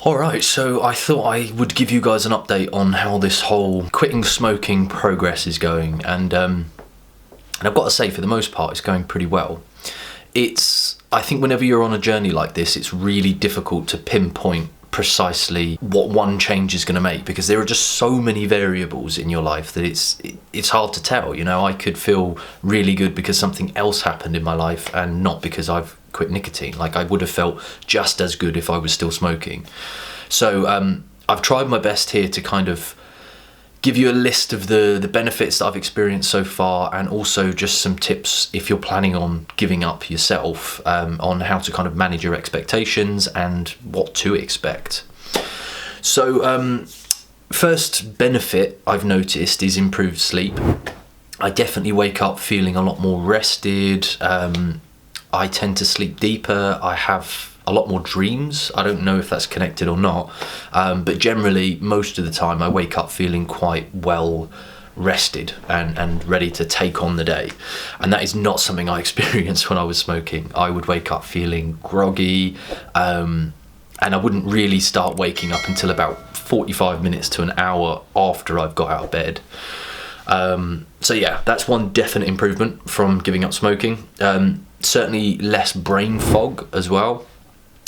Alright, so I thought I would give you guys an update on how this whole quitting smoking progress is going, and I've got to say, for the most part, it's going pretty well. I think whenever you're on a journey like this, it's really difficult to pinpoint precisely what one change is going to make, because there are just so many variables in your life that it's hard to tell. You know, I could feel really good because something else happened in my life and not because I've quit nicotine. Like, I would have felt just as good if I was still smoking. So I've tried my best here to kind of give you a list of the benefits that I've experienced so far, and also just some tips if you're planning on giving up yourself, on how to kind of manage your expectations and what to expect. So first benefit I've noticed is improved sleep. I definitely wake up feeling a lot more rested. I tend to sleep deeper. I have a lot more dreams. I don't know if that's connected or not, but generally most of the time I wake up feeling quite well rested and ready to take on the day, and that is not something I experienced when I was smoking. I would wake up feeling groggy, and I wouldn't really start waking up until about 45 minutes to an hour after I've got out of bed. So yeah, that's one definite improvement from giving up smoking. Certainly less brain fog as well.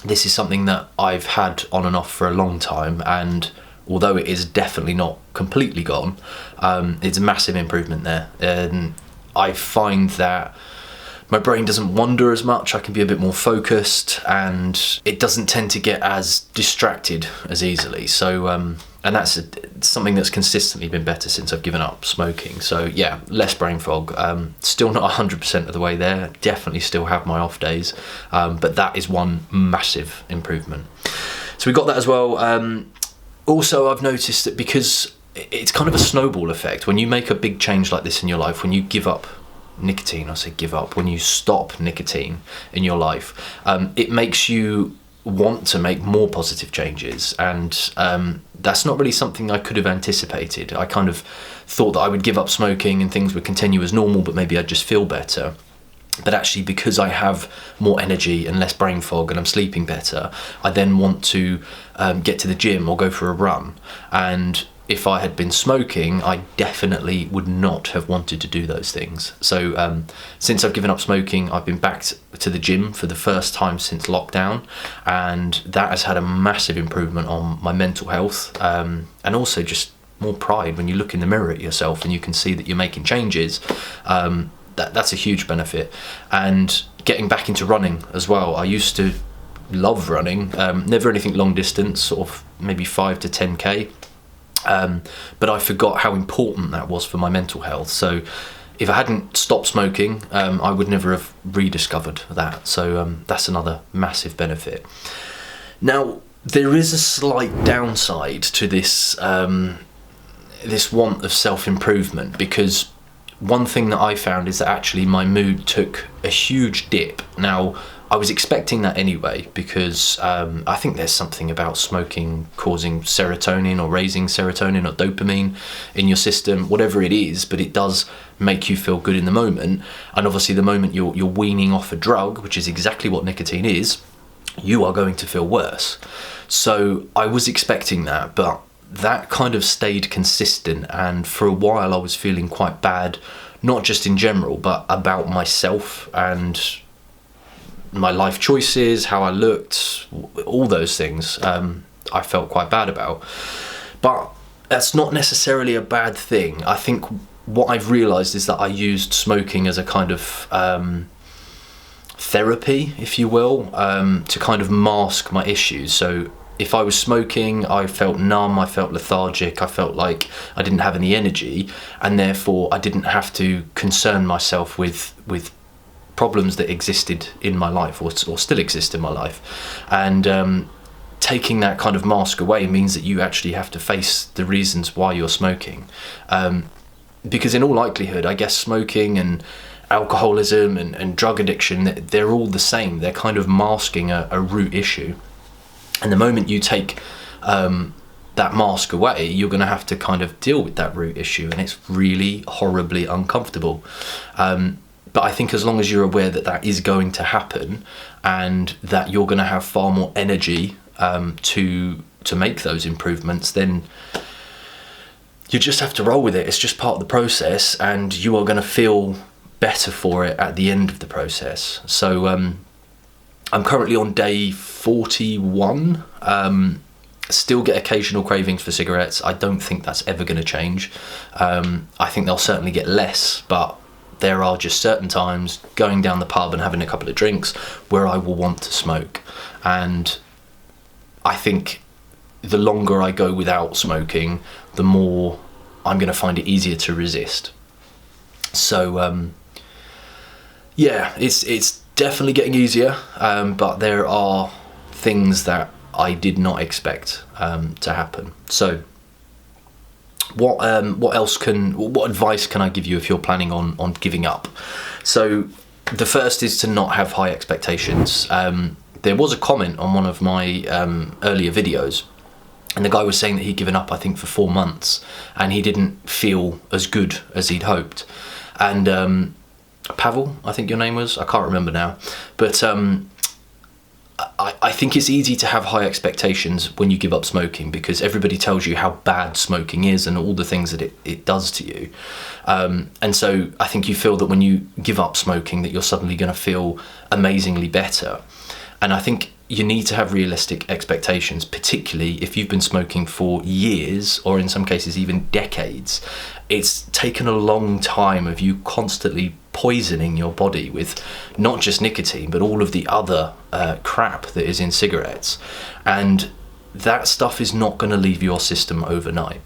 This is something that I've had on and off for a long time, and although it is definitely not completely gone, it's a massive improvement there. And I find that my brain doesn't wander as much. I can be a bit more focused, and it doesn't tend to get as distracted as easily. So, and that's something that's consistently been better since I've given up smoking. So yeah, less brain fog. Still not 100% of the way there. Definitely still have my off days, but that is one massive improvement. So we got that as well. Also, I've noticed that because it's kind of a snowball effect, when you make a big change like this in your life, when you give up nicotine, when you stop nicotine in your life, it makes you want to make more positive changes, and that's not really something I could have anticipated. I kind of thought that I would give up smoking and things would continue as normal, but maybe I'd just feel better. But actually, because I have more energy and less brain fog and I'm sleeping better, I then want to get to the gym or go for a run. And if I had been smoking, I definitely would not have wanted to do those things. So since I've given up smoking, I've been back to the gym for the first time since lockdown, and that has had a massive improvement on my mental health, and also just more pride when you look in the mirror at yourself and you can see that you're making changes. That's a huge benefit. And getting back into running as well. I used to love running, never anything long distance, sort of maybe 5 to 10k. But I forgot how important that was for my mental health. So if I hadn't stopped smoking, I would never have rediscovered that. So that's another massive benefit. Now, there is a slight downside to this this want of self-improvement, because one thing that I found is that actually my mood took a huge dip. Now, I was expecting that anyway, because I think there's something about smoking causing serotonin or raising serotonin or dopamine in your system, whatever it is, but it does make you feel good in the moment. And obviously the moment you're weaning off a drug, which is exactly what nicotine is, you are going to feel worse. So I was expecting that, but that kind of stayed consistent, and for a while I was feeling quite bad, not just in general, but about myself and my life choices, how I looked, all those things I felt quite bad about. But that's not necessarily a bad thing. I think what I've realised is that I used smoking as a kind of therapy, if you will, to kind of mask my issues. So if I was smoking, I felt numb, I felt lethargic, I felt like I didn't have any energy, and therefore I didn't have to concern myself with problems that existed in my life or still exist in my life. And taking that kind of mask away means that you actually have to face the reasons why you're smoking. Because in all likelihood, I guess smoking and alcoholism and drug addiction, they're all the same. They're kind of masking a root issue. And the moment you take that mask away, you're going to have to kind of deal with that root issue, and it's really horribly uncomfortable. But I think as long as you're aware that that is going to happen, and that you're going to have far more energy to make those improvements, then you just have to roll with it. It's just part of the process, and you are going to feel better for it at the end of the process. So I'm currently on day 41. Still get occasional cravings for cigarettes. I don't think that's ever going to change. I think they'll certainly get less, but there are just certain times, going down the pub and having a couple of drinks, where I will want to smoke. And I think the longer I go without smoking, the more I'm going to find it easier to resist. So yeah, it's definitely getting easier, but there are things that I did not expect to happen. So what advice can I give you if you're planning on giving up? So the first is to not have high expectations. There was a comment on one of my earlier videos, and the guy was saying that he'd given up, I think, for 4 months, and he didn't feel as good as he'd hoped. And Pavel, I think your name was, I can't remember now, but I think it's easy to have high expectations when you give up smoking, because everybody tells you how bad smoking is and all the things that it does to you. And so I think you feel that when you give up smoking that you're suddenly going to feel amazingly better. And I think you need to have realistic expectations, particularly if you've been smoking for years, or in some cases even decades. It's taken a long time of you constantly poisoning your body with not just nicotine, but all of the other crap that is in cigarettes. And that stuff is not going to leave your system overnight.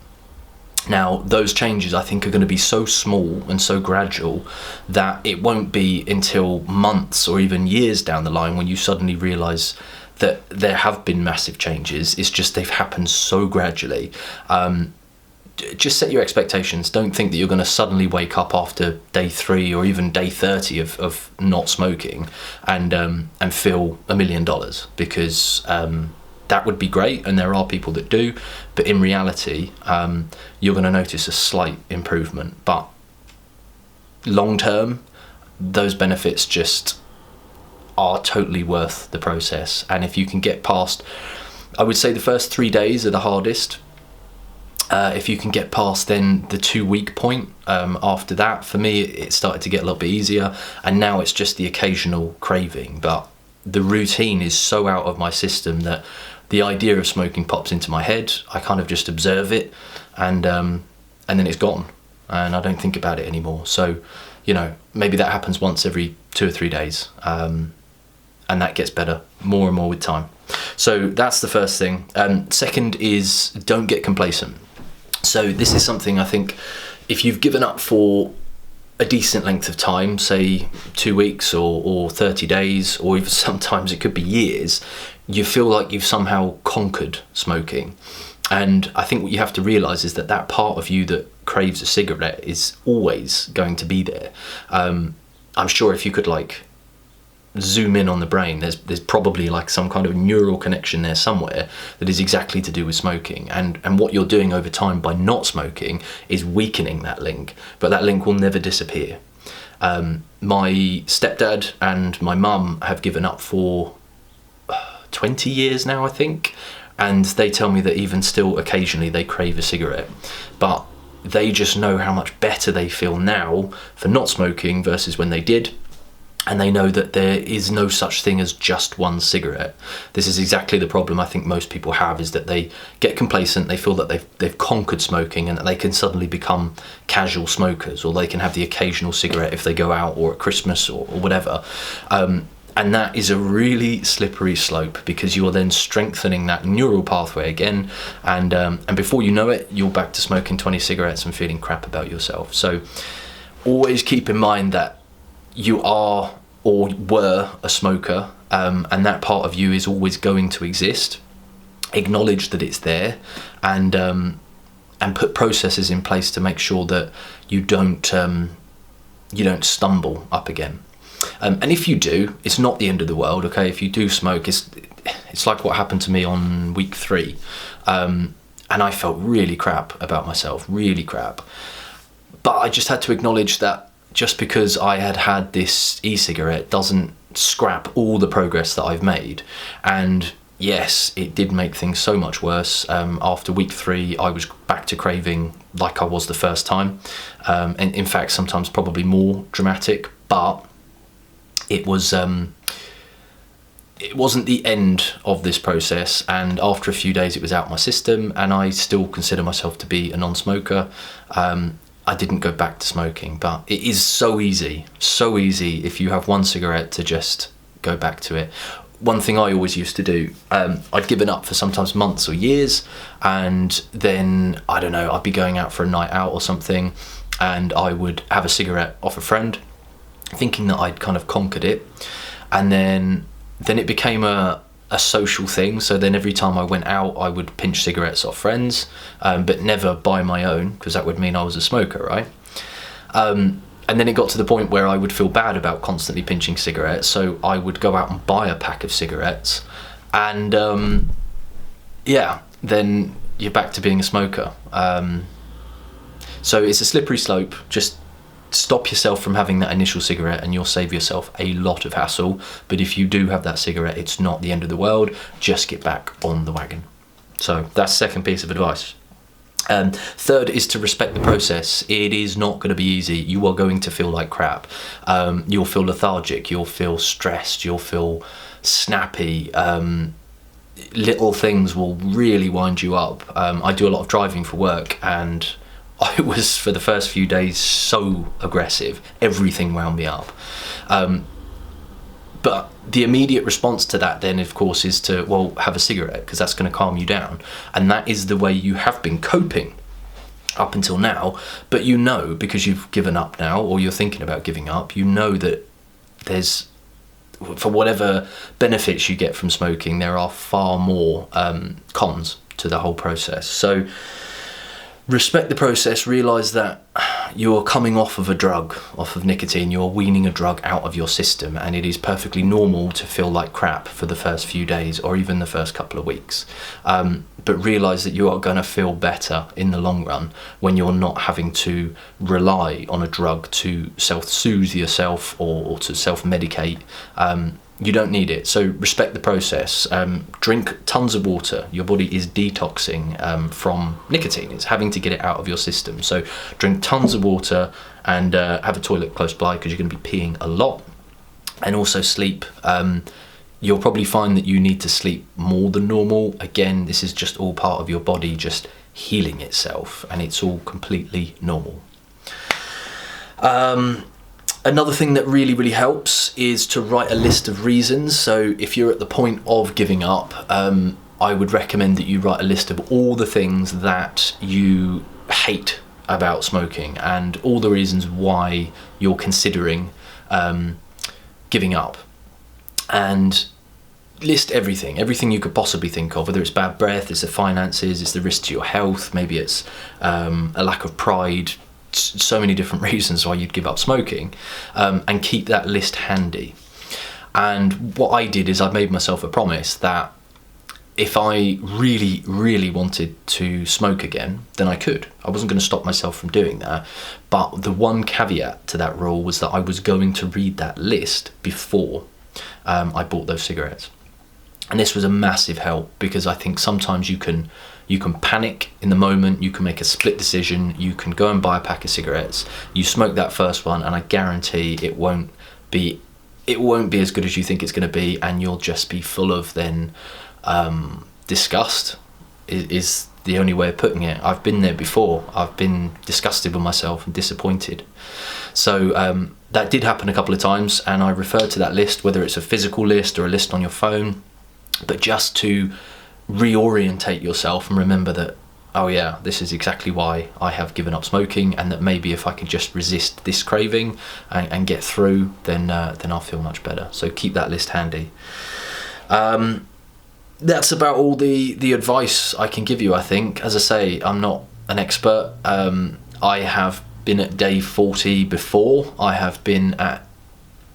Now, those changes, I think, are going to be so small and so gradual that it won't be until months or even years down the line when you suddenly realise that there have been massive changes. It's just they've happened so gradually. Just set your expectations. Don't think that you're going to suddenly wake up after day 3 or even day 30 of not smoking and feel $1 million, because that would be great, and there are people that do, but in reality, you're going to notice a slight improvement. But long term, those benefits just are totally worth the process. And if you can get past, I would say the first 3 days are the hardest. If you can get past then the 2-week point, after that, for me, it started to get a little bit easier, and now it's just the occasional craving. But the routine is so out of my system that the idea of smoking pops into my head. I kind of just observe it, and then it's gone, and I don't think about it anymore. So, you know, maybe that happens once every 2 or 3 days, and that gets better more and more with time. So that's the first thing. Second is, don't get complacent. So this is something I think, if you've given up for a decent length of time, say 2 weeks or 30 days, or even sometimes it could be years, you feel like you've somehow conquered smoking. And I think what you have to realise is that that part of you that craves a cigarette is always going to be there. I'm sure if you could like zoom in on the brain, there's probably like some kind of neural connection there somewhere that is exactly to do with smoking, and what you're doing over time by not smoking is weakening that link, but that link will never disappear. My stepdad and my mum have given up for 20 years now, I think, and they tell me that even still occasionally they crave a cigarette, but they just know how much better they feel now for not smoking versus when they did. And they know that there is no such thing as just one cigarette. This is exactly the problem I think most people have, is that they get complacent, they feel that they've conquered smoking, and that they can suddenly become casual smokers, or they can have the occasional cigarette if they go out or at Christmas or whatever. And that is a really slippery slope, because you are then strengthening that neural pathway again, and before you know it, you're back to smoking 20 cigarettes and feeling crap about yourself. So always keep in mind that you are or were a smoker, and that part of you is always going to exist. Acknowledge that it's there, and put processes in place to make sure that you don't stumble up again. And if you do, it's not the end of the world. Okay, if you do smoke, it's like what happened to me on week 3, and I felt really crap about myself, really crap. But I just had to acknowledge that just because I had this e-cigarette doesn't scrap all the progress that I've made. And yes, it did make things so much worse. After week 3, I was back to craving like I was the first time. And in fact, sometimes probably more dramatic, but it wasn't the end of this process. And after a few days, it was out my system, and I still consider myself to be a non-smoker. I didn't go back to smoking, but it is so easy if you have one cigarette to just go back to it. One thing I always used to do, I'd given up for sometimes months or years, and then, I don't know, I'd be going out for a night out or something, and I would have a cigarette off a friend, thinking that I'd kind of conquered it. And then it became a social thing. So then every time I went out, I would pinch cigarettes off friends, but never buy my own, because that would mean I was a smoker, right? And then it got to the point where I would feel bad about constantly pinching cigarettes, so I would go out and buy a pack of cigarettes, and then you're back to being a smoker. So it's a slippery slope. Just stop yourself from having that initial cigarette and you'll save yourself a lot of hassle. But if you do have that cigarette, it's not the end of the world. Just get back on the wagon. So that's the second piece of advice. Third is to respect the process. It is not going to be easy. You are going to feel like crap. You'll feel lethargic. You'll feel stressed. You'll feel snappy. Little things will really wind you up. I do a lot of driving for work, and I was, for the first few days, so aggressive. Everything wound me up. But the immediate response to that then, of course, is to, well, have a cigarette, because that's going to calm you down. And that is the way you have been coping up until now. But you know, because you've given up now, or you're thinking about giving up, you know that there's, for whatever benefits you get from smoking, there are far more cons to the whole process. So respect the process. Realise that you're coming off of a drug, off of nicotine. You're weaning a drug out of your system, and it is perfectly normal to feel like crap for the first few days or even the first couple of weeks. But realise that you are going to feel better in the long run when you're not having to rely on a drug to self-soothe yourself or to self-medicate. You don't need it. So respect the process. Drink tons of water. Your body is detoxing from nicotine. It's having to get it out of your system. So drink tons of water, and have a toilet close by, because you're going to be peeing a lot. And also sleep. You'll probably find that you need to sleep more than normal. Again, this is just all part of your body just healing itself, and it's all completely normal. Another thing that really, really helps is to write a list of reasons. So if you're at the point of giving up, I would recommend that you write a list of all the things that you hate about smoking and all the reasons why you're considering giving up. And list everything you could possibly think of, whether it's bad breath, it's the finances, it's the risk to your health, maybe it's a lack of pride, so many different reasons why you'd give up smoking, and keep that list handy. And what I did is I made myself a promise that if I really, really wanted to smoke again, then I could. I wasn't going to stop myself from doing that. But the one caveat to that rule was that I was going to read that list before I bought those cigarettes. And this was a massive help, because I think sometimes you can panic in the moment, you can make a split decision, you can go and buy a pack of cigarettes, you smoke that first one, and I guarantee it won't be as good as you think it's going to be, and you'll just be full of then disgust is the only way of putting it. I've been there before. I've been disgusted with myself and disappointed. So that did happen a couple of times, and I refer to that list, whether it's a physical list or a list on your phone, but just to reorientate yourself and remember that, oh yeah, this is exactly why I have given up smoking, and that maybe if I can just resist this craving and get through, then I'll feel much better. So keep that list handy. That's about all the advice I can give you, I think. As I say, I'm not an expert. I have been at day 40 before. I have been at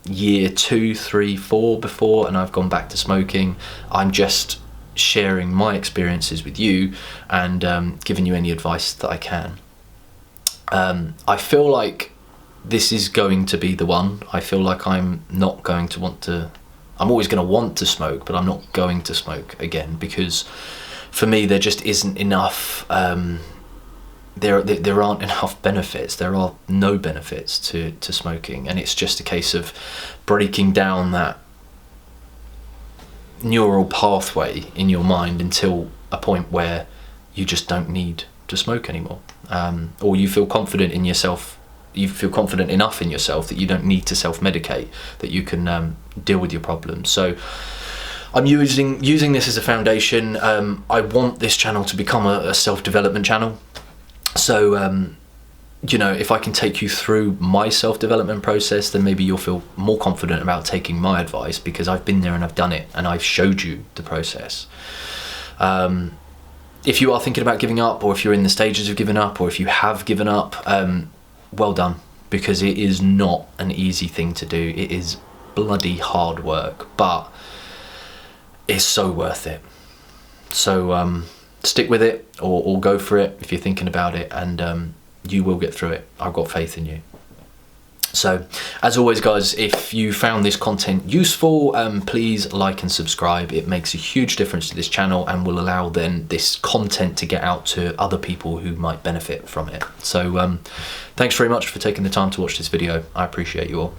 year 2, 3, 4 before, and I've gone back to smoking. I'm just sharing my experiences with you and giving you any advice that I can. I feel like this is going to be the one. I feel like I'm not going to want to I'm always going to want to smoke, but I'm not going to smoke again, because for me there just isn't enough. There aren't enough benefits. There are no benefits to smoking, and it's just a case of breaking down that neural pathway in your mind until a point where you just don't need to smoke anymore, or you feel confident in yourself. You feel confident enough in yourself that you don't need to self-medicate, that you can deal with your problems. So I'm using this as a foundation. I want this channel to become a self-development channel. So, you know, if I can take you through my self-development process, then maybe you'll feel more confident about taking my advice, because I've been there and I've done it and I've showed you the process. If you are thinking about giving up, or if you're in the stages of giving up, or if you have given up, well done, because it is not an easy thing to do. It is bloody hard work, but it's so worth it. So stick with it, or go for it if you're thinking about it, and you will get through it. I've got faith in you. So as always, guys, if you found this content useful, please like and subscribe. It makes a huge difference to this channel and will allow then this content to get out to other people who might benefit from it. So thanks very much for taking the time to watch this video. I appreciate you all.